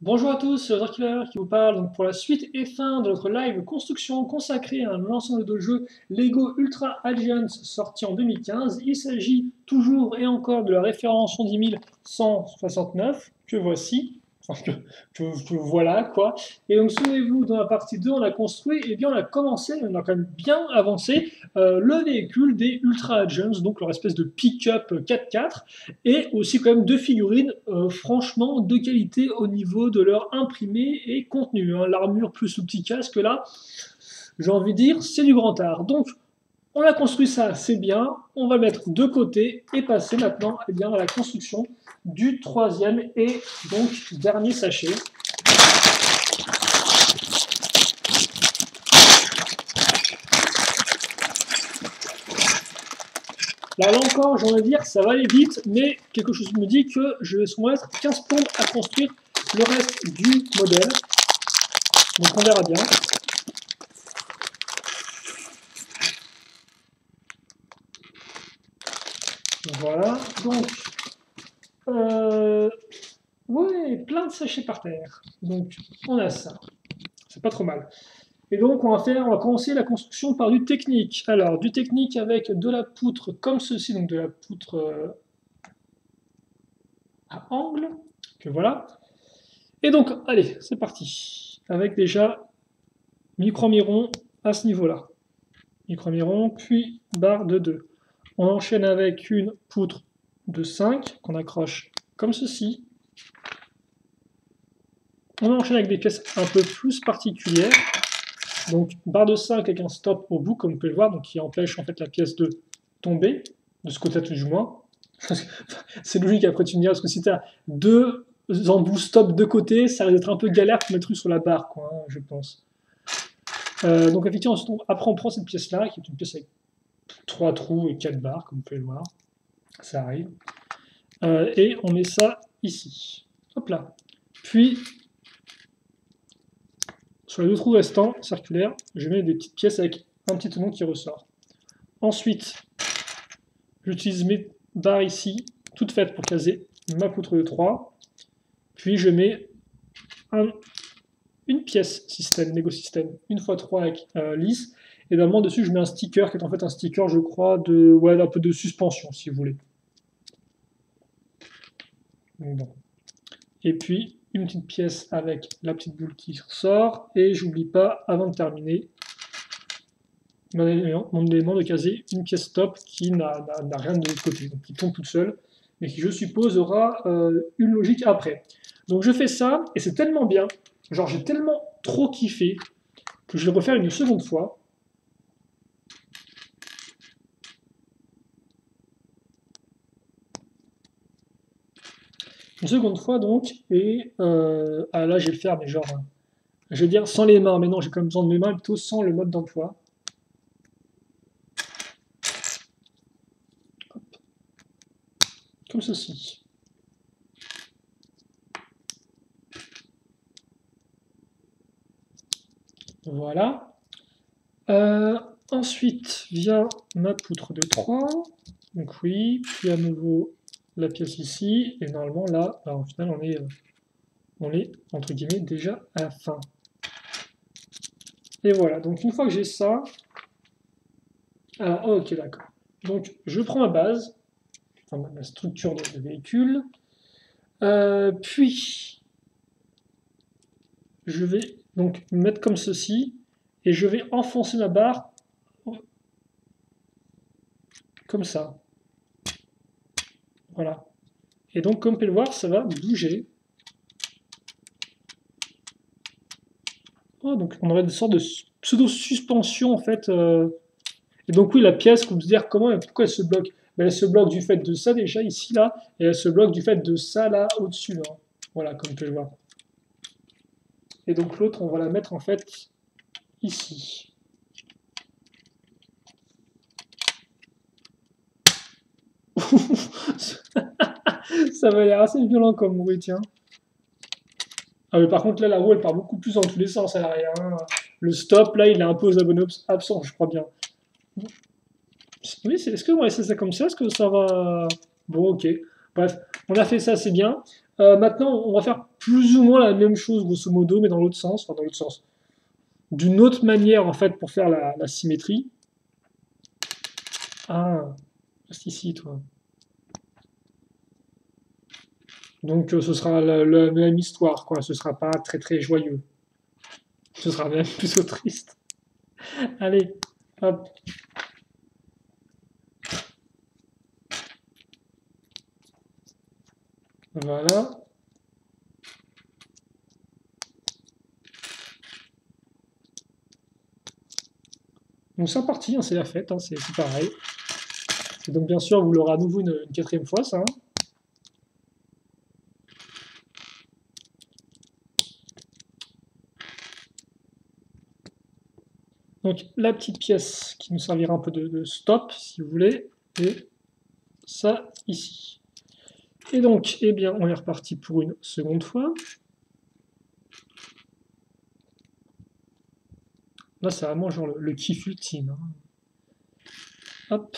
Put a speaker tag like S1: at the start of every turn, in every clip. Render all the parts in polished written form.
S1: Bonjour à tous, c'est Dracula qui vous parle donc pour la suite et fin de notre live construction consacrée à un ensemble de jeux Lego Ultra Alliance sorti en 2015. Il s'agit toujours et encore de la référence 11169 que voici. Enfin, que voilà quoi. Et donc souvenez-vous, dans la partie 2, on a construit, et bien on a commencé, on a quand même bien avancé le véhicule des Ultra Agents, donc leur espèce de pick-up 4x4 et aussi quand même deux figurines franchement de qualité au niveau de leur imprimé et contenu. Hein. L'armure plus le petit casque là, j'ai envie de dire, c'est du grand art. Donc on a construit ça, c'est bien, on va le mettre de côté et passer maintenant eh bien, à la construction du troisième et donc dernier sachet. Là encore, j'ai envie de dire, ça va aller vite, mais quelque chose me dit que je vais sûrement être 15 plombes à construire le reste du modèle. Donc on verra bien. Voilà, donc, ouais, plein de sachets par terre. Donc, on a ça. C'est pas trop mal. Et donc, on va commencer la construction par du technique. Alors, du technique avec de la poutre comme ceci, donc de la poutre à angle, que voilà. Et donc, allez, c'est parti. Avec déjà micro-miron à ce niveau-là. Micro-miron, puis barre de 2. On enchaîne avec une poutre de 5 qu'on accroche comme ceci. On enchaîne avec des pièces un peu plus particulières. Donc barre de 5 avec un stop au bout, comme vous pouvez le voir, donc qui empêche en fait la pièce de tomber, de ce côté-là tout du moins. C'est logique après tu me diras, parce que si tu as deux embouts stop de côté, ça risque d'être un peu galère pour mettre sur la barre, quoi, hein, je pense. Donc effectivement, après on prend cette pièce-là, qui est une pièce avec 3 trous et 4 barres, comme vous pouvez le voir. Ça arrive. Et on met ça ici. Hop là. Puis sur les deux trous restants circulaires, je mets des petites pièces avec un petit tonneau qui ressort. Ensuite, j'utilise mes barres ici, toutes faites pour caser ma poutre de 3. Puis je mets une pièce système, Lego système, 1x3 avec lisse. Et normalement dessus je mets un sticker qui est en fait un sticker je crois de ouais, un peu de suspension si vous voulez. Bon. Et puis une petite pièce avec la petite boule qui ressort. Et j'oublie pas, avant de terminer, mon élément de caser une pièce top qui n'a rien de l'autre côté, donc qui tombe toute seule, mais qui je suppose aura une logique après. Donc je fais ça, et c'est tellement bien, genre j'ai tellement trop kiffé, que je vais le refaire une seconde fois. Une seconde fois donc, et là je vais le faire, mais genre, je vais dire sans les mains, mais non, j'ai quand même besoin de mes mains, plutôt sans le mode d'emploi. Comme ceci. Voilà. Ensuite vient ma poutre de 3. Donc oui, puis à nouveau la pièce ici. Et normalement là, alors, au final on est entre guillemets déjà à la fin. Et voilà, donc une fois que j'ai ça, alors ok d'accord. Donc je prends ma base, enfin, ma structure de véhicule. Puis je vais donc me mettre comme ceci. Et je vais enfoncer ma barre comme ça. Voilà. Et donc, comme vous pouvez le voir, ça va bouger. Oh, donc, on aurait une sorte de pseudo-suspension, en fait. Et donc, oui, la pièce, vous vous dire comment et pourquoi elle se bloque. Ben, elle se bloque du fait de ça, déjà, ici, là. Et elle se bloque du fait de ça, là, au-dessus. Là. Voilà, comme vous pouvez le voir. Et donc, l'autre, on va la mettre, en fait, ici. Ça va l'air assez violent comme bruit, tiens. Ah, mais par contre, là, la roue, elle part beaucoup plus dans tous les sens à l'arrière. Hein. Le stop, là, il est un peu aux abonnés absents, je crois bien. Oui, est-ce qu'on va laisser ça comme ça? Est-ce que ça va... Bon, ok. Bref, on a fait ça, c'est bien. Maintenant, on va faire plus ou moins la même chose, grosso modo, mais dans l'autre sens. Enfin, dans l'autre sens. D'une autre manière, en fait, pour faire la symétrie. Ah, reste ici, toi. Donc, ce sera la même histoire, quoi. Ce sera pas très très joyeux. Ce sera même plutôt triste. Allez, hop. Voilà. Donc c'est parti, hein, c'est la fête, hein, c'est pareil. Et donc bien sûr, vous l'aurez à nouveau une quatrième fois, ça. Hein. Donc la petite pièce qui nous servira un peu de stop, si vous voulez, et ça ici. Et donc, eh bien, on est reparti pour une seconde fois. Là, c'est vraiment genre le kiff ultime. Hein. Hop.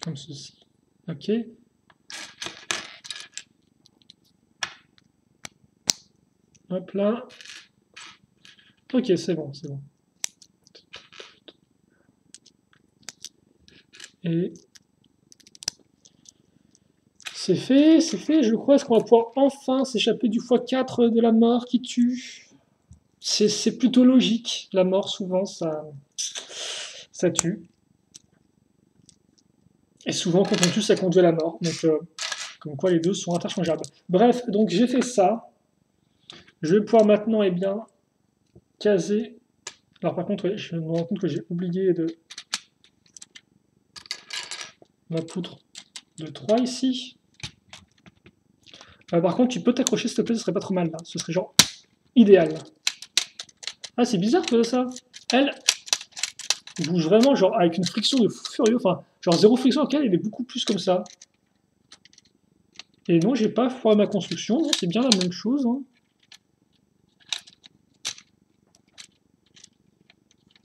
S1: Comme ceci. Ok. Hop là. Ok, c'est bon, c'est bon. Et c'est fait, c'est fait. Je crois qu'on va pouvoir enfin s'échapper du x4 de la mort qui tue. C'est plutôt logique. La mort, souvent, ça tue. Et souvent, quand on tue, ça conduit à la mort. Donc, comme quoi les deux sont interchangeables. Bref, donc j'ai fait ça. Je vais pouvoir maintenant, eh bien, caser. Alors par contre, ouais, je me rends compte que j'ai oublié de ma poutre de 3 ici. Par contre, tu peux t'accrocher, s'il te plaît, ce serait pas trop mal là. Ce serait genre idéal. Ah, c'est bizarre que ça. Elle bouge vraiment genre avec une friction de fou furieux. Enfin, genre zéro friction, ok, elle est beaucoup plus comme ça. Et non, j'ai pas foiré ma construction, non, c'est bien la même chose. Hein.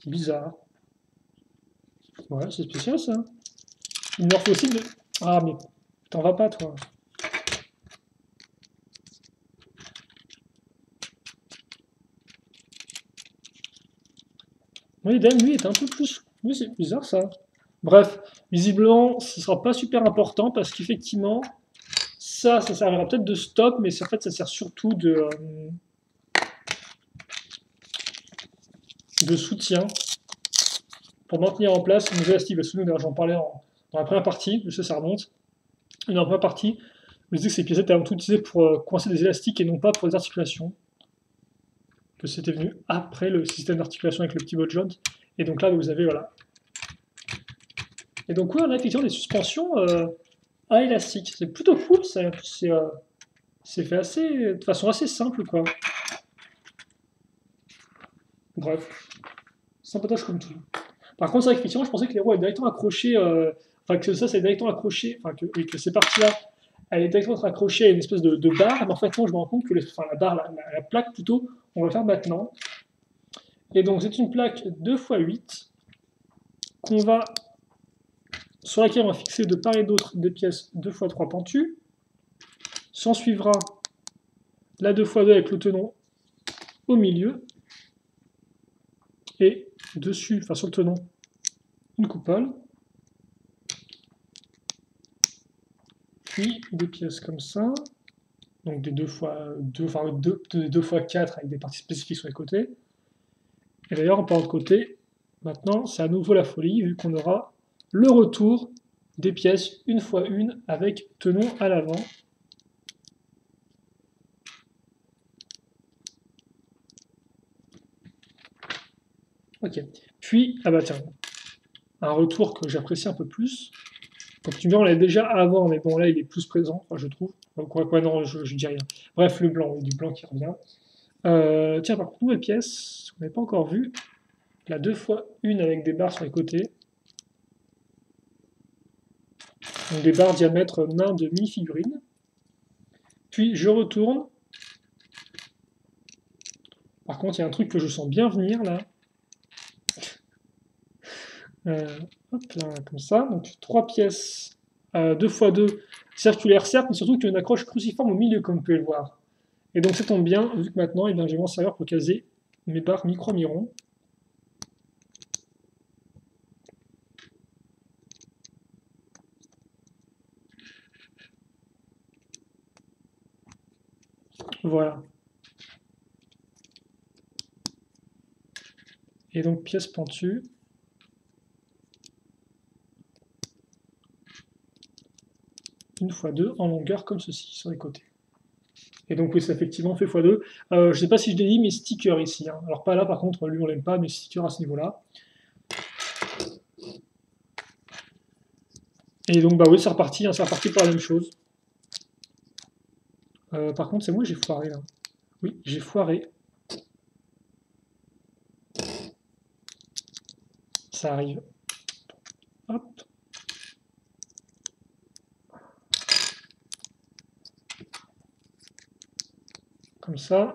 S1: Bizarre. Ouais, c'est spécial ça. Une morphosile de... Ah, mais t'en vas pas, toi. Oui, Dame, lui, est un peu plus... Oui, c'est bizarre, ça. Bref, visiblement, ce sera pas super important, parce qu'effectivement, ça servira peut-être de stop, mais en fait, ça sert surtout de soutien pour maintenir en place une élastique. Parce que nous, j'en parlais dans la première partie, je sais, ça remonte. Et dans la première partie, je disais que ces piécettes étaient avant tout utilisées pour coincer des élastiques et non pas pour les articulations. Que c'était venu après le système d'articulation avec le petit bot joint. Et donc là, vous avez, voilà. Et donc, ouais, on a effectivement des suspensions à élastique. C'est plutôt cool, c'est fait assez, de façon assez simple, quoi. Bref, sympatoche comme tout. Par contre, c'est vrai qu'effectivement, je pensais que les roues étaient directement accrochées, enfin que ça, c'est directement accroché, enfin que ces parties-là, elle est directement accrochée à une espèce de barre, mais en fait, non, je me rends compte que la barre, la plaque plutôt, on va le faire maintenant. Et donc, c'est une plaque 2x8 qu'on va, sur laquelle on va fixer de part et d'autre des pièces 2x3 pentues. S'en suivra la 2x2 avec le tenon au milieu. Et dessus, enfin sur le tenon, une coupole. Puis des pièces comme ça. Donc des 2x2, enfin 2x4 avec des parties spécifiques sur les côtés. Et d'ailleurs, en parlant de côté, maintenant, c'est à nouveau la folie, vu qu'on aura le retour des pièces 1x1 avec tenon à l'avant. Ok. Puis, ah bah tiens, un retour que j'apprécie un peu plus. Donc tu me dis, on l'avait déjà avant, mais bon, là, il est plus présent, enfin, je trouve. Donc, quoi, non, je dis rien. Bref, le blanc, du blanc qui revient. Tiens, par contre, nouvelle pièce, qu'on n'avait pas encore vue. La 2x1 avec des barres sur les côtés. Donc des barres diamètre main de mi-figurine. Puis je retourne. Par contre, il y a un truc que je sens bien venir là. Hop là, comme ça. Donc 3 pièces 2 x 2 circulaires, certes, mais surtout qu'il y a une accroche cruciforme au milieu, comme vous pouvez le voir. Et donc ça tombe bien, vu que maintenant, eh bien, je vais m'en servir pour caser mes barres micro-mirons. Voilà. Et donc pièce pentue. Une fois 2 en longueur comme ceci sur les côtés. Et donc oui, c'est effectivement fait x2. Je ne sais pas si je l'ai dit, mais sticker ici. Hein. Alors pas là par contre, lui on l'aime pas, mais sticker à ce niveau-là. Et donc bah oui, c'est reparti, hein, c'est reparti pour la même chose. Par contre, c'est moi j'ai foiré là. Oui, j'ai foiré. Ça arrive. Hop. Comme ça.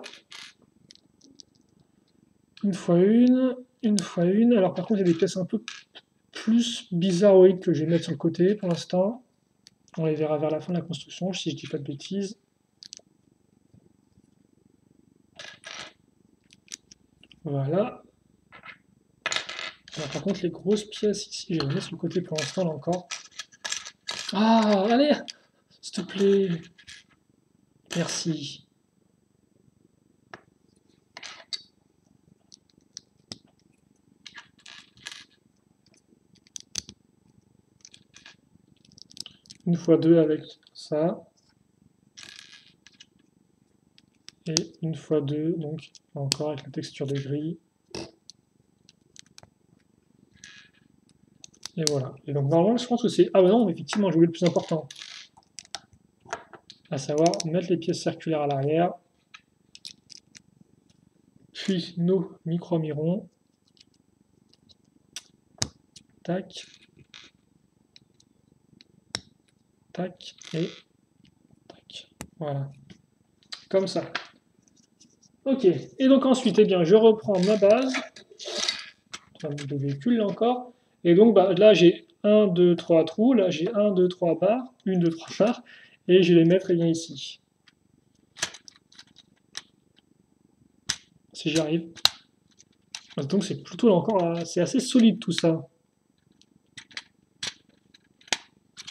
S1: Une fois une, une fois une. Alors par contre, il y a des pièces un peu plus bizarroïdes que je vais mettre sur le côté pour l'instant. On les verra vers la fin de la construction, si je dis pas de bêtises. Voilà. Alors, par contre, les grosses pièces ici, je les mets sur le côté pour l'instant là encore. Ah, allez, s'il te plaît. Merci. Une fois deux avec ça. Et une fois deux, donc encore avec la texture de gris. Et voilà. Et donc normalement, je pense que c'est... Ah bah non, effectivement, j'ai oublié le plus important. À savoir mettre les pièces circulaires à l'arrière. Puis nos micro-mirons. Tac. Tac. Et tac. Voilà. Comme ça. Ok. Et donc ensuite, eh bien, je reprends ma base. De véhicule là encore. Et donc bah, là j'ai 1, 2, 3 trous, là j'ai 1, 2, 3 barres, 1, 2, 3 barres, et je vais les mettre bien ici. Si j'y arrive. Donc c'est plutôt là encore, c'est assez solide tout ça.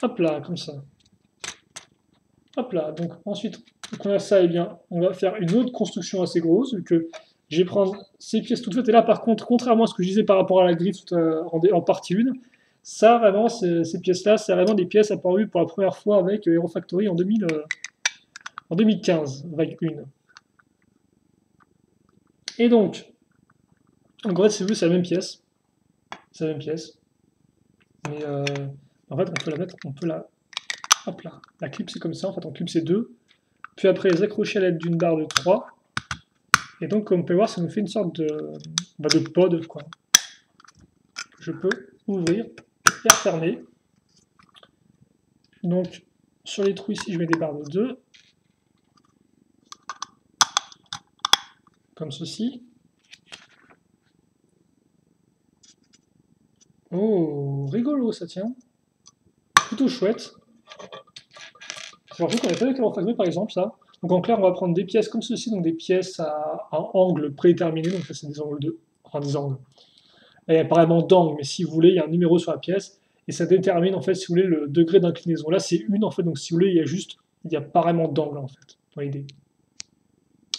S1: Hop là, comme ça. Hop là, donc ensuite, quand on a ça, eh bien, on va faire une autre construction assez grosse, vu que je vais prendre ces pièces toutes faites. Et là, par contre, contrairement à ce que je disais par rapport à la grille en partie 1, ça, vraiment, ces pièces-là, c'est vraiment des pièces apparues pour la première fois avec Hero Factory en 2015, vague 1. Et donc, en fait, c'est la même pièce. C'est la même pièce. Mais en fait, on peut la mettre, on peut la... Hop là. La clip, c'est comme ça. En fait, on clip ces deux. Puis après, les accrocher à l'aide d'une barre de 3. Et donc, comme on peut voir, ça nous fait une sorte de pod, quoi. Je peux ouvrir et refermer. Donc, sur les trous ici, je mets des barres de 2. Comme ceci. Oh, rigolo ça tient. Plutôt chouette. C'est un truc qu'on a fait avec Eurofactory par exemple, ça. Donc en clair, on va prendre des pièces comme ceci, donc des pièces à angle prédéterminé, donc ça c'est des angles enfin des angles. Il n'y a pas vraiment d'angle, mais si vous voulez, il y a un numéro sur la pièce, et ça détermine en fait, si vous voulez, le degré d'inclinaison. Là c'est une en fait, donc si vous voulez, il n'y a pas vraiment d'angle en fait, dans l'idée.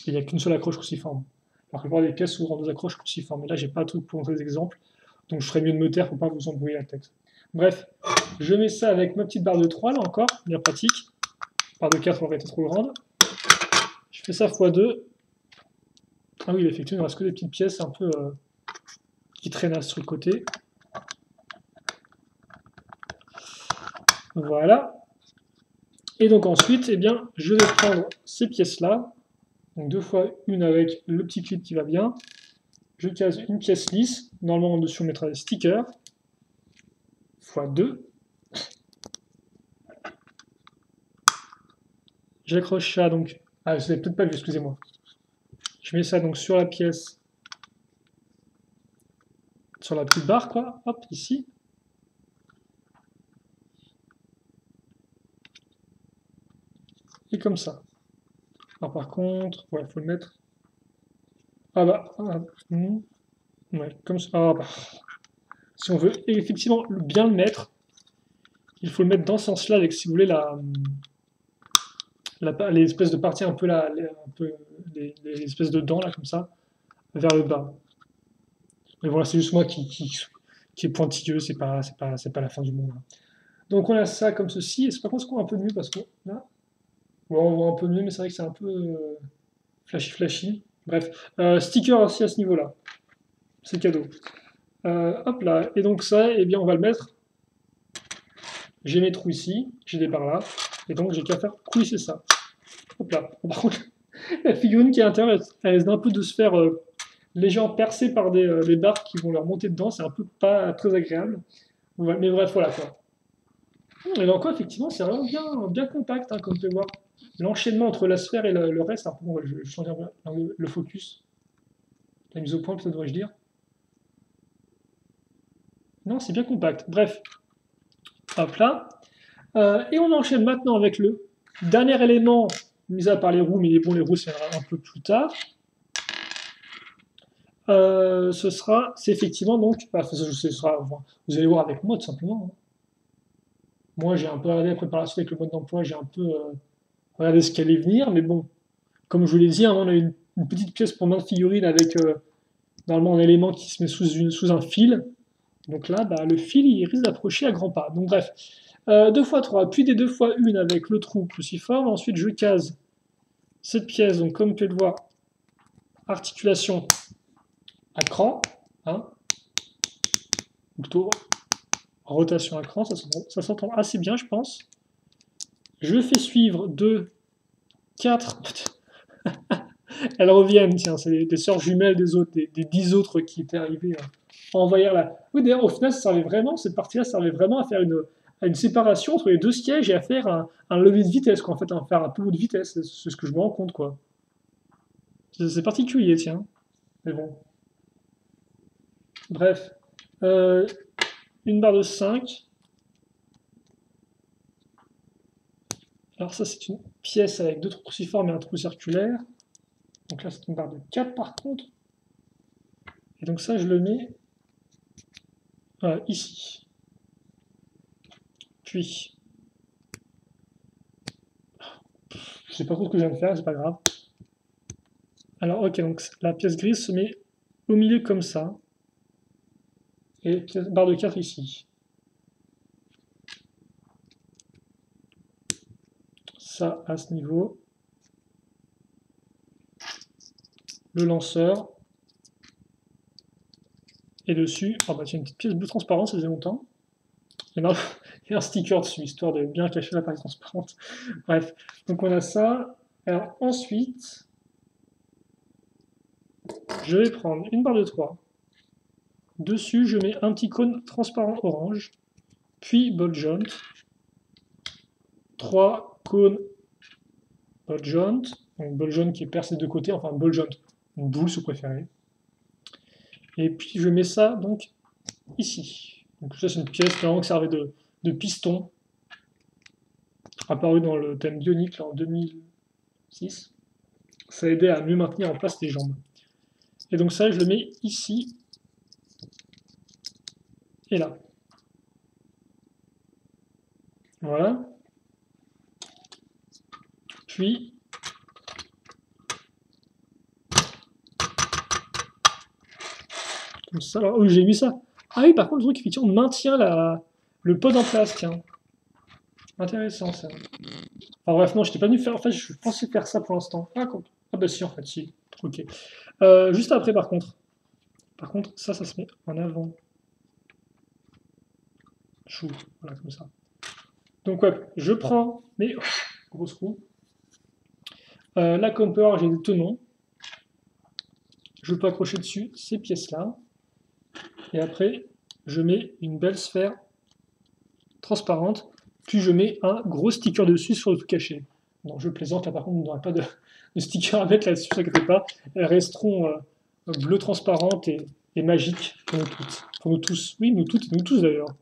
S1: Il n'y a qu'une seule accroche cruciforme. Alors que pour des pièces ouvrant deux accroches cruciformes. Mais là, j'ai pas de truc pour montrer des exemples, donc je ferais mieux de me taire pour pas vous embrouiller la tête. Bref, je mets ça avec ma petite barre de 3, là encore, bien pratique. Barre de 4 aurait été trop grande. Je fais ça x2. Ah oui, effectivement, il ne reste que des petites pièces un peu qui traînassent sur le côté. Voilà. Et donc ensuite, eh bien, je vais prendre ces pièces-là. Donc 2 fois une avec le petit clip qui va bien. Je case une pièce lisse. Normalement, en dessus, on mettra des stickers. x2. J'accroche ça donc. Ah, vous n'avez peut-être pas vu, excusez-moi. Je mets ça donc sur la pièce sur la petite barre, quoi. Hop, ici. Et comme ça. Alors par contre, ouais, faut le mettre. Ah bah, ouais, comme ça. Ah bah. Si on veut effectivement bien le mettre, il faut le mettre dans ce sens-là avec, si vous voulez, l'espèce de partie un peu là, un peu, les espèces de dents là, comme ça, vers le bas. Mais voilà, c'est juste moi qui est pointilleux, c'est pas la fin du monde, hein. Donc on a ça comme ceci, et par contre, ce qu'on voit un peu mieux parce que là, ouais, on voit un peu mieux, mais c'est vrai que c'est un peu flashy. Bref, sticker aussi à ce niveau-là, c'est cadeau. Hop là, et donc ça, eh bien, on va le mettre. J'ai mes trous ici, j'ai des barres là, et donc j'ai qu'à faire coulisser ça. Hop là. Par contre, la figurine qui est à l'intérieur, elle risque d'un peu de se faire légèrement percer par des barres qui vont leur monter dedans, c'est un peu pas très agréable. Mais bref, voilà quoi. Et donc, effectivement, c'est vraiment bien compact, hein, comme tu peux voir. L'enchaînement entre la sphère et le reste, alors, bon, je change un peu le focus. La mise au point, peut-être devrais-je dire. Non, c'est bien compact. Bref, hop là. Et on enchaîne maintenant avec le dernier élément, mis à part les roues, mais bon, les roues, c'est un peu plus tard. C'est effectivement donc, vous allez voir avec moi tout simplement, hein. Moi, j'ai un peu regardé la préparation avec le mode d'emploi, j'ai un peu regardé ce qui allait venir, mais bon, comme je vous l'ai dit, hein, on a une petite pièce pour main de figurine avec normalement un élément qui se met sous un fil. Donc là, bah, le fil, il risque d'approcher à grands pas. Donc bref, 2 x 3, puis des 2 x 1 avec le trou cruciforme. Ensuite, je case cette pièce, donc comme vous pouvez le voir, articulation à cran, hein, plutôt rotation à cran, ça s'entend assez bien, je pense. Je fais suivre 2, 4. Elles reviennent, tiens, c'est des sœurs jumelles des autres, des 10 autres qui étaient arrivés à envahir la. Oui, d'ailleurs, au final, cette partie-là servait vraiment à faire une séparation entre les deux sièges et à faire un levier de vitesse, quoi, en fait, à faire un peu de vitesse, c'est ce que je me rends compte, quoi. C'est particulier, tiens. Mais bon. Bref. Une barre de 5. Alors ça, c'est une pièce avec 2 trous cruciformes et un trou circulaire. Donc là, c'est une barre de 4 par contre. Et donc ça, je le mets ici. Puis, je sais pas trop ce que je viens de faire, c'est pas grave. Alors, ok, donc la pièce grise se met au milieu comme ça. Et barre de 4 ici. Ça à ce niveau. Le lanceur. Et dessus, oh bah tiens, une petite pièce bleue transparente, ça faisait longtemps. Il y a un sticker dessus, histoire de bien cacher la partie transparente. Bref, donc on a ça. Alors ensuite, je vais prendre une barre de 3. Dessus, je mets un petit cône transparent orange, puis ball joint. 3 cônes ball joint. Donc ball joint qui est percé de côté, enfin ball joint, une boule si vous préférez. Et puis je mets ça donc ici. Donc ça c'est une pièce qui servait de piston, apparu dans le thème Bionic en 2006. Ça aidait à mieux maintenir en place les jambes. Et donc ça je le mets ici et là. Voilà. Puis comme ça. Alors, où j'ai mis ça? Ah oui, par contre, le truc, effectivement, on maintient le pod en place, tiens. Intéressant, ça. Enfin bref, non, je n'étais pas venu faire. En fait, je pensais faire ça pour l'instant. Ah bah si, en fait, si. Ok. Juste après, par contre. Ça se met en avant. Chou. Voilà, comme ça. Donc, ouais, je prends mes grosses roues. Là, comme peut voir, j'ai des tenons. Je peux accrocher dessus ces pièces-là. Et après, je mets une belle sphère transparente. Puis je mets un gros sticker dessus sur le tout caché. Non, je plaisante, là par contre, on n'aura pas de sticker à mettre là-dessus, ne vous inquiétez pas. Elles resteront bleues transparentes et et magique pour nous toutes. Pour nous tous. Oui, nous toutes et nous tous d'ailleurs.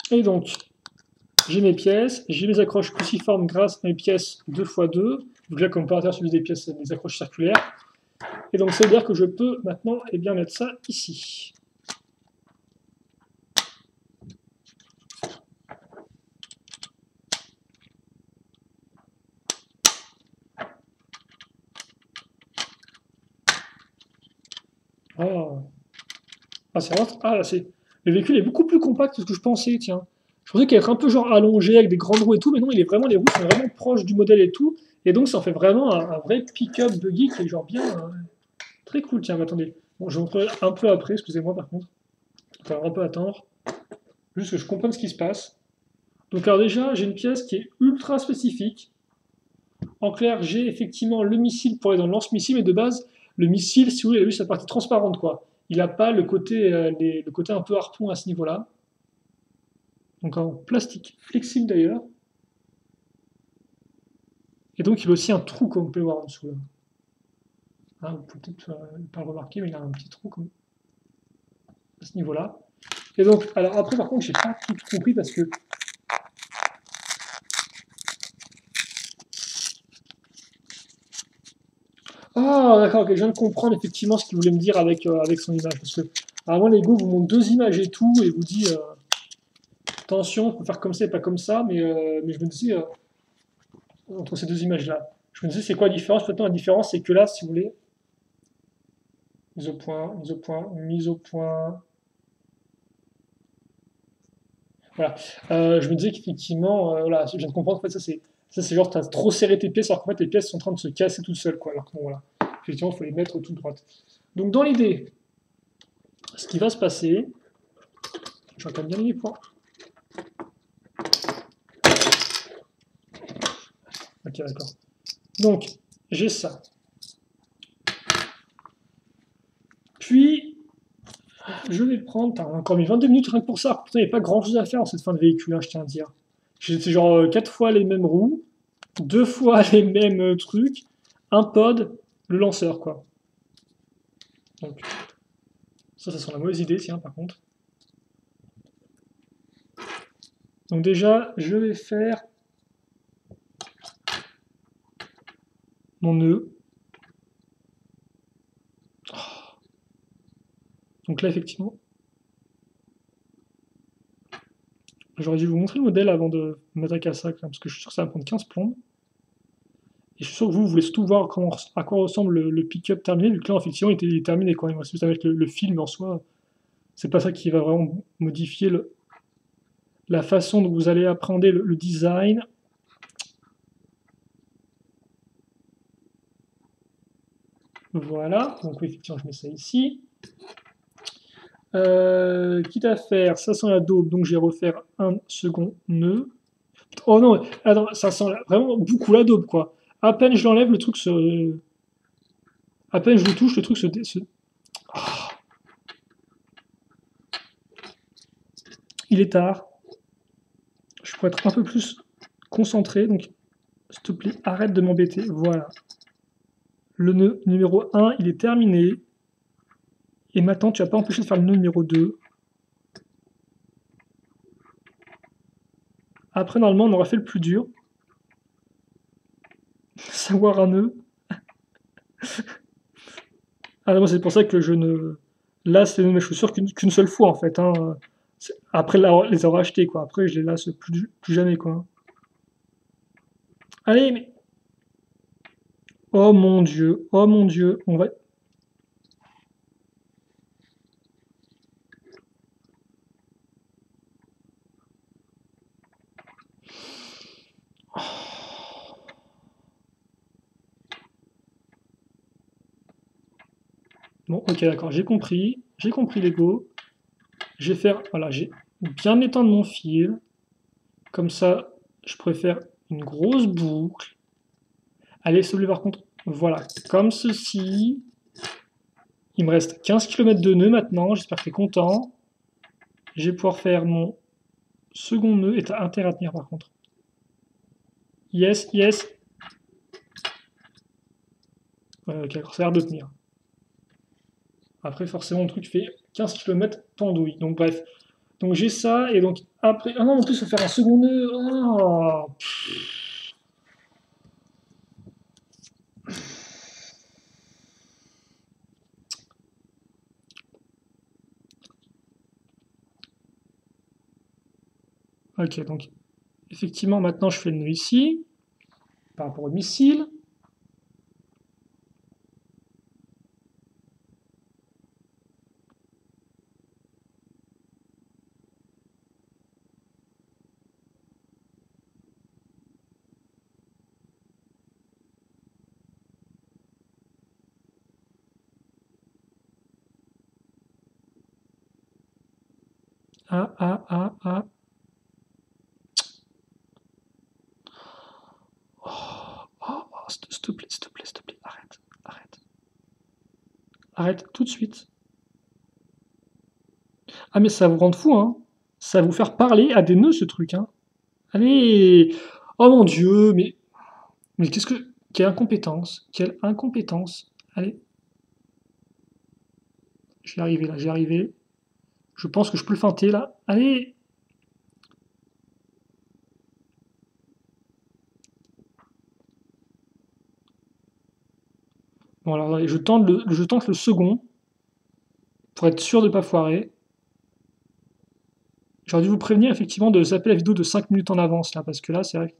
S1: Et donc, j'ai mes pièces, j'ai mes accroches cruciformes grâce à mes pièces 2x2. Donc là, comme par terre, sur des pièces, des accroches circulaires. Et donc, ça veut dire que je peux maintenant bien, mettre ça ici. Ah, c'est vrai. Ah, là, c'est. Le véhicule est beaucoup plus compact que ce que je pensais, tiens. Je pensais qu'il allait être un peu genre allongé avec des grandes roues et tout, mais non, les roues sont vraiment proches du modèle et tout. Et donc, ça en fait vraiment un vrai pick-up buggy qui est genre bien. Très cool, tiens, mais attendez. Bon, je vais montrer un peu après, excusez-moi par contre. Il va un peu attendre. Juste que je comprenne ce qui se passe. Donc, alors déjà, j'ai une pièce qui est ultra spécifique. En clair, j'ai effectivement le missile pour aller dans le lance-missile, mais de base, le missile, si vous voulez, il a juste sa partie transparente, quoi. Il n'a pas le côté un peu harpon à ce niveau-là. Donc en plastique flexible d'ailleurs. Et donc il a aussi un trou, comme vous pouvez voir en dessous. Là. Hein, vous pouvez peut-être pas le remarquer, mais il a un petit trou comme à ce niveau-là. Et donc, alors après, par contre, j'ai pas tout compris parce que. Ah, d'accord, ok, je viens de comprendre effectivement ce qu'il voulait me dire avec son image. Parce que, avant, Lego vous montre deux images et tout, et vous dit attention, on peut faire comme ça et pas comme ça, mais je me disais, entre ces deux images-là, je me disais, c'est quoi la différence? Maintenant, la différence, c'est que là, si vous voulez, mise au point, mise au point, mise au point. Voilà. Je me disais qu'effectivement, voilà, je viens de comprendre, en fait, ça c'est genre, t'as trop serré tes pièces, alors qu'en fait, les pièces sont en train de se casser toutes seules, quoi. Alors que bon, voilà. Effectivement, il faut les mettre toutes droites. Donc, dans l'idée, ce qui va se passer, je regarde bien les points. Ok, d'accord. Donc, j'ai ça. Puis, je vais prendre, t'as encore mis 22 minutes rien que pour ça. Putain, il n'y a pas grand chose à faire en cette fin de véhicule, hein, je tiens à dire. J'ai genre 4 fois les mêmes roues, 2 fois les mêmes trucs, un pod, le lanceur, quoi. Donc, ça sent la mauvaise idée, tiens, par contre. Donc déjà, je vais faire mon nœud. Donc là, effectivement, j'aurais dû vous montrer le modèle avant de m'attaquer à ça, parce que je suis sûr que ça va prendre 15 plombes. Et je suis sûr que vous voulez surtout voir à quoi ressemble le pick-up terminé, vu que là, effectivement, il est terminé, quoi. Il va juste avec le film en soi. C'est pas ça qui va vraiment modifier la façon dont vous allez appréhender le design. Voilà, donc oui, effectivement, je mets ça ici. Quitte à faire, ça sent la daube, donc je vais refaire un second nœud. Oh non, attends, ça sent vraiment beaucoup la daube, quoi. À peine je l'enlève, le truc se. À peine je le touche, le truc se. Oh. Il est tard. Je pourrais être un peu plus concentré, donc s'il te plaît, arrête de m'embêter. Voilà. Le nœud numéro 1, il est terminé. Et maintenant, tu vas pas empêcher de faire le nœud numéro 2. Après, normalement, on aura fait le plus dur. Savoir un nœud. Ah non, c'est pour ça que je ne. Là, c'est mes chaussures qu'une seule fois, en fait. Hein. Après les avoir achetées, quoi. Après, je les lasse plus jamais, quoi. Allez, mais. Oh mon dieu, oh mon dieu. On va. Bon, ok, d'accord, j'ai compris. J'ai compris Lego. Je vais faire. Voilà, j'ai bien étendre mon fil. Comme ça, je préfère une grosse boucle. Allez, s'il vous plaît, par contre. Voilà, comme ceci. Il me reste 15 km de nœud maintenant, j'espère que tu es content. Je vais pouvoir faire mon second nœud, et tu as intérêt à tenir par contre. Yes, yes. Ok, d'accord, ça a l'air de tenir. Après, forcément, le truc fait 15 km pendouille. Donc, bref. Donc, j'ai ça, et donc, après. Ah non, en plus, il faut faire un second nœud. Oh. Ok, donc, effectivement, maintenant, je fais le nœud ici, par rapport au missile. Ah, ah, ah, ah. S'il te plaît, s'il te plaît, s'il te plaît, arrête, arrête. Arrête tout de suite. Ah mais ça va vous rendre fou, hein. Ça va vous faire parler à des nœuds, ce truc, hein. Allez. Oh mon Dieu, mais qu'est-ce que... Quelle incompétence, quelle incompétence. Allez, j'y arrivé là, j'y arrivé. Je pense que je peux le feinter là. Allez. Bon alors, allez, je tente le second, pour être sûr de ne pas foirer. J'aurais dû vous prévenir effectivement de zapper la vidéo de 5 minutes en avance là, parce que là, c'est vrai.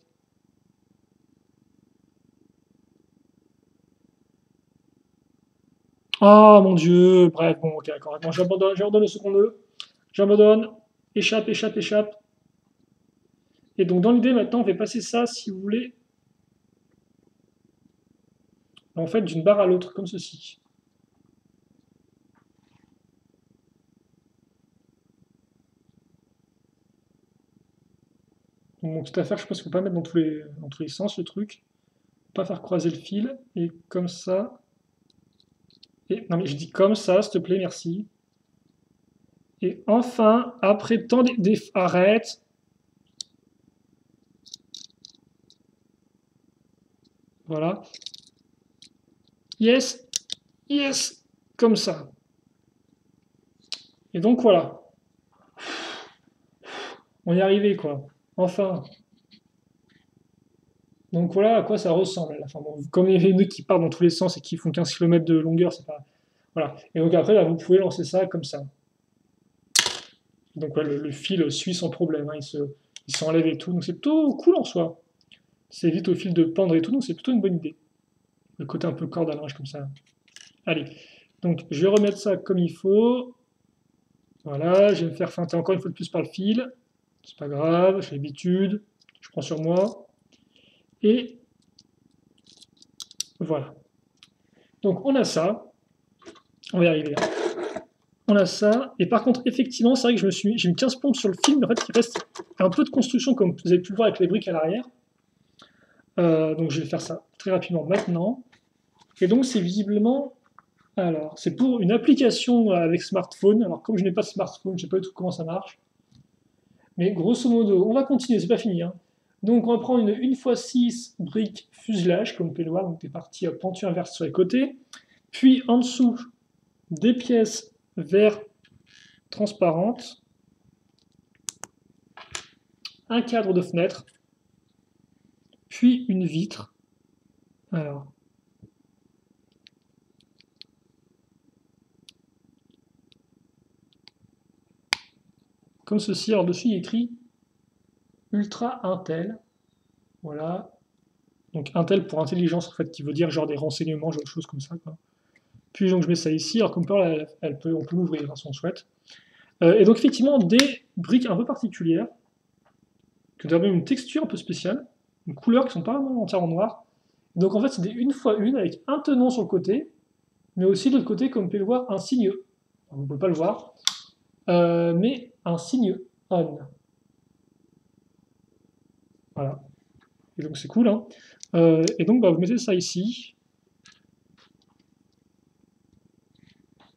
S1: Oh mon Dieu, bref, bon, ok, d'accord. Bon, j'abandonne le second nœud. J'abandonne. Échappe, échappe, échappe. Et donc, dans l'idée, maintenant, on va passer ça, si vous voulez, en fait, d'une barre à l'autre, comme ceci. Donc, cette affaire, je pense qu'il ne faut pas mettre dans tous les sens le truc. Pas faire croiser le fil. Et comme ça. Et, non, mais je dis comme ça, s'il te plaît, merci. Et enfin, après tant arrête. Voilà. Yes, yes, comme ça. Et donc voilà. On y est arrivé, quoi. Enfin. Donc voilà à quoi ça ressemble à la fin. Bon, comme il y a nœuds qui partent dans tous les sens et qui font 15 km de longueur, c'est pas. Voilà. Et donc après, là, vous pouvez lancer ça comme ça. Donc ouais, le fil suit sans problème, hein, il s'enlève et tout. Donc c'est plutôt cool en soi. Ça évite au fil de pendre et tout, donc c'est plutôt une bonne idée. Le côté un peu corde à linge comme ça. Allez. Donc je vais remettre ça comme il faut. Voilà, je vais me faire feinter encore une fois de plus par le fil. C'est pas grave, j'ai l'habitude. Je prends sur moi. Et voilà. Donc on a ça. On va y arriver. On a ça. Et par contre, effectivement, c'est vrai que j'ai mis 15 pompes sur le film, mais en fait, il reste un peu de construction, comme vous avez pu le voir avec les briques à l'arrière. Donc je vais faire ça très rapidement maintenant. Et donc c'est visiblement... Alors, c'est pour une application avec smartphone. Alors comme je n'ai pas de smartphone, je ne sais pas du tout comment ça marche. Mais grosso modo, on va continuer, c'est pas fini, hein. Donc on va prendre une 1x6 briques fuselage, comme vous pouvez le voir, donc des parties pentues inverses sur les côtés. Puis en dessous, des pièces vert transparentes, un cadre de fenêtre, puis une vitre. Alors, comme ceci, alors dessus il est écrit Ultra Intel. Voilà. Donc Intel pour intelligence, en fait, qui veut dire genre des renseignements, genre des choses comme ça, quoi. Puis donc je mets ça ici, alors comme peut, on peut l'ouvrir hein, si on souhaite. Et donc effectivement, des briques un peu particulières, qui ont même une texture un peu spéciale, une couleur qui ne sont pas vraiment entièrement noires. Donc en fait, c'est des 1x1 avec un tenant sur le côté, mais aussi de l'autre côté, comme vous pouvez le voir, un signe. Vous ne pouvez pas le voir, mais un signe on. Voilà. Et donc c'est cool, hein. – – – – – – – – – – – – – – – – – – – – – – – – – – – – – – – – – – – – – – – – – – – – – – – – – – – – – – – – – – – – – – – – – – – – – – – – – – – – – – – – – – – – – – – – – – – – – – – – – – – – – – – – – – – – – – – – – – – – – – – – – – –– –– – – – – – – – – – – – – – – – – –– –– – – – – – – – – – – – – – – – – – – – – – – – – – – – – – – – – – – – – – – – – – – – – – – – – – – – – – – – – – – – – – – – – – – – – – – – – – – – – – – – – – – – – – – – – – – – – – – – – – – – – – – – – – – – – – – – – – – – – – – – –– –– ––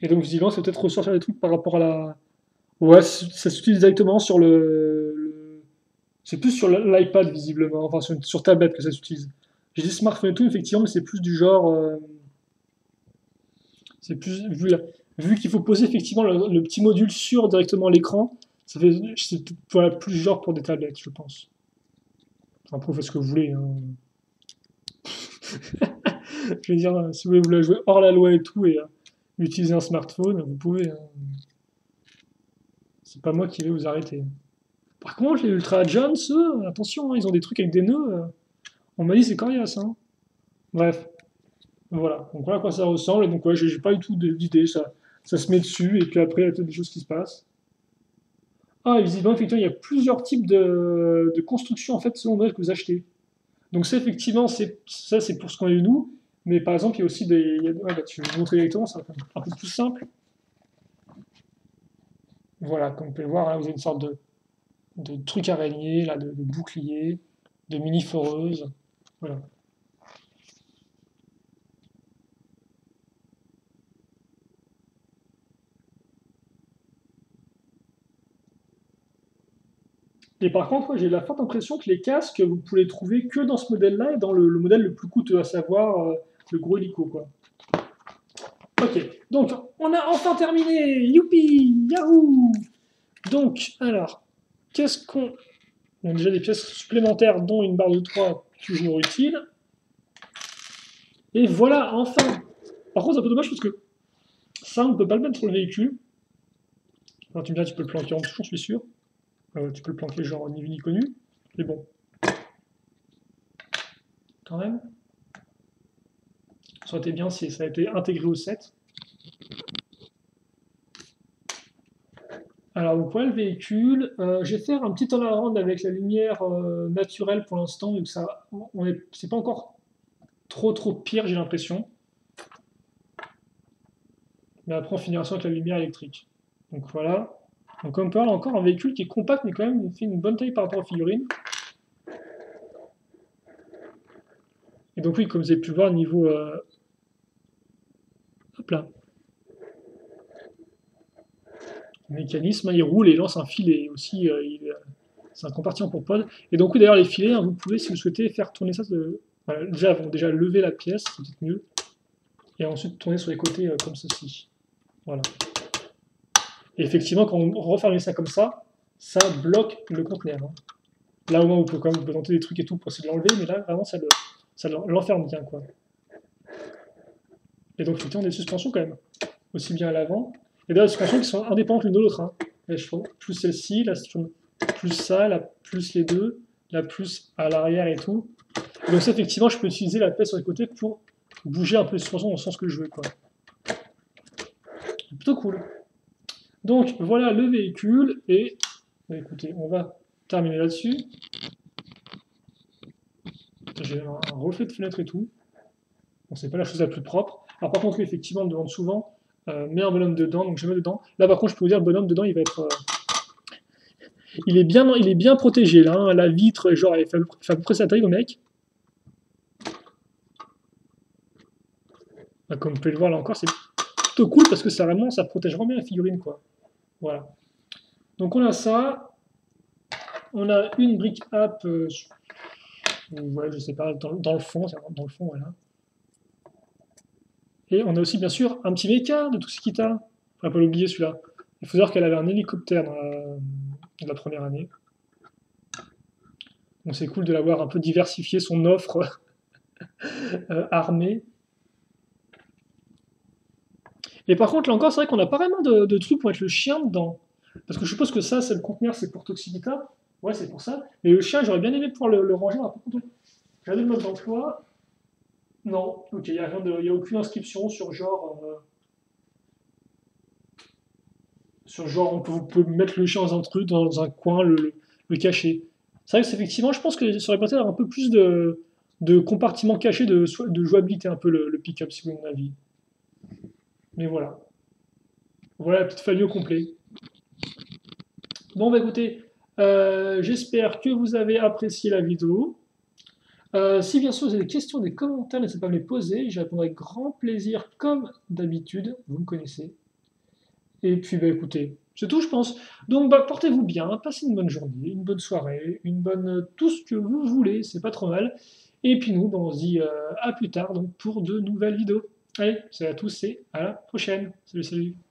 S1: Et donc, visiblement, c'est peut-être ressortir des trucs par rapport à la. Ouais, ça s'utilise directement sur c'est plus sur l'iPad, visiblement, enfin sur tablette que ça s'utilise. J'ai dit smartphone et tout, effectivement, mais c'est plus du genre. C'est plus. Vu qu'il faut poser effectivement le petit module sur directement l'écran, ça fait. C'est voilà, plus genre pour des tablettes, je pense. Enfin, après, vous faites ce que vous voulez, hein. Je veux dire, si vous voulez jouer hors la loi et tout et utiliser un smartphone, vous pouvez, hein. C'est pas moi qui vais vous arrêter. Par contre, les Ultra Jones, eux, attention, hein, ils ont des trucs avec des nœuds. On m'a dit c'est coriace, hein. Bref, voilà. Donc voilà à quoi ça ressemble. Et donc ouais, j'ai pas du tout d'idée. Ça se met dessus et puis après il y a peut-être des choses qui se passent. Ah, et visiblement, effectivement, il y a plusieurs types de constructions en fait selon le modèle que vous achetez. Donc ça, effectivement, ça c'est pour ce qu'on a eu nous. Mais par exemple, il y a aussi des. Ouais, bah, je vais vous montrer directement, c'est un peu plus simple. Voilà, comme vous pouvez le voir, là, vous avez une sorte de truc araignée, là, de bouclier, de mini foreuse. Voilà. Et par contre, ouais, j'ai la forte impression que les casques, vous pouvez les trouver que dans ce modèle-là et dans le modèle le plus coûteux, à savoir le gros hélico, quoi. Ok, donc on a enfin terminé. Youpi, yahoo. Donc, alors, qu'est-ce qu'on... On a déjà des pièces supplémentaires, dont une barre de 3 toujours utile. Et voilà, enfin. Par contre, c'est un peu dommage parce que ça, on ne peut pas le mettre sur le véhicule. Alors, tu me diras, tu peux le planquer en dessous, je suis sûr. Tu peux le planquer genre ni vu ni connu. Mais bon, quand même. Ça aurait été bien si ça a été intégré au set. Alors, vous voyez le véhicule. Je vais faire un petit turnaround avec la lumière naturelle pour l'instant, donc ça, c'est pas encore trop pire, j'ai l'impression. Mais après, on finira ça avec la lumière électrique. Donc voilà. Donc comme on peut voir, encore un véhicule qui est compact, mais quand même, il fait une bonne taille par rapport aux figurines. Et donc oui, comme vous avez pu le voir, niveau... hop là. Le mécanisme, hein, il roule et il lance un filet aussi. C'est un compartiment pour pod. Et donc oui, d'ailleurs, les filets, hein, vous pouvez, si vous souhaitez, faire tourner ça. Voilà, déjà lever la pièce, c'est peut-être mieux. Et ensuite tourner sur les côtés comme ceci. Voilà. Et effectivement, quand on referme ça comme ça bloque le conteneur, hein. Là, au moins, vous pouvez tenter des trucs et tout pour essayer de l'enlever, mais là, vraiment, ça l'enferme bien, quoi. Et donc, effectivement, des suspensions quand même, aussi bien à l'avant. Et d'ailleurs, des suspensions qui sont indépendantes l'une de l'autre, hein. Là, je trouve, plus celle-ci, là, plus ça, là, plus les deux, là, plus à l'arrière et tout. Et donc, ça, effectivement, je peux utiliser la pelle sur les côtés pour bouger un peu les suspensions dans le sens que je veux, quoi. C'est plutôt cool. Donc, voilà le véhicule, et bah, écoutez, on va terminer là-dessus. J'ai un reflet de fenêtre et tout. Bon, c'est pas la chose la plus propre. Alors par contre, oui, effectivement, on me demande souvent, mets un bonhomme dedans, donc je mets dedans. Là par contre, je peux vous dire, le bonhomme dedans, il va être... il est bien protégé là, hein. La vitre, genre, elle fait à peu près sa taille, le mec. Bah, comme vous pouvez le voir là encore, c'est plutôt cool parce que ça protège vraiment bien la figurine, quoi. Voilà. Donc on a ça. On a une brick app, ouais, je sais pas, dans le fond, dans le fond, voilà. Et on a aussi, bien sûr, un petit méca de tout ce Toxikita. Faut pas l'oublier celui-là. Il faut savoir qu'elle avait un hélicoptère dans la première année. Donc c'est cool de l'avoir un peu diversifié son offre armée. Et par contre, là encore, c'est vrai qu'on n'a pas vraiment de trucs pour mettre le chien dedans. Parce que je suppose que ça, c'est le conteneur, c'est pour Toxikita. Ouais, c'est pour ça. Mais le chien, j'aurais bien aimé pouvoir le ranger. Par contre, regardez le mode d'emploi. Non, ok, il n'y a aucune inscription sur genre, vous pouvez mettre le chien dans un truc, dans un coin, le cacher. C'est vrai que effectivement, je pense que ça aurait peut-être un peu plus de compartiments cachés de jouabilité, un peu le pick-up, si vous voulez mon avis. Mais voilà. Voilà la petite famille au complet. Bon, bah écoutez, j'espère que vous avez apprécié la vidéo. Si bien sûr vous avez des questions, des commentaires, n'hésitez pas à me les poser. J'y répondrai avec grand plaisir, comme d'habitude. Vous me connaissez. Et puis, bah, écoutez, c'est tout, je pense. Donc, bah, portez-vous bien, passez une bonne journée, une bonne soirée, une bonne tout ce que vous voulez, c'est pas trop mal. Et puis nous, bah, on se dit à plus tard donc, pour de nouvelles vidéos. Allez, salut à tous et à la prochaine. Salut, salut.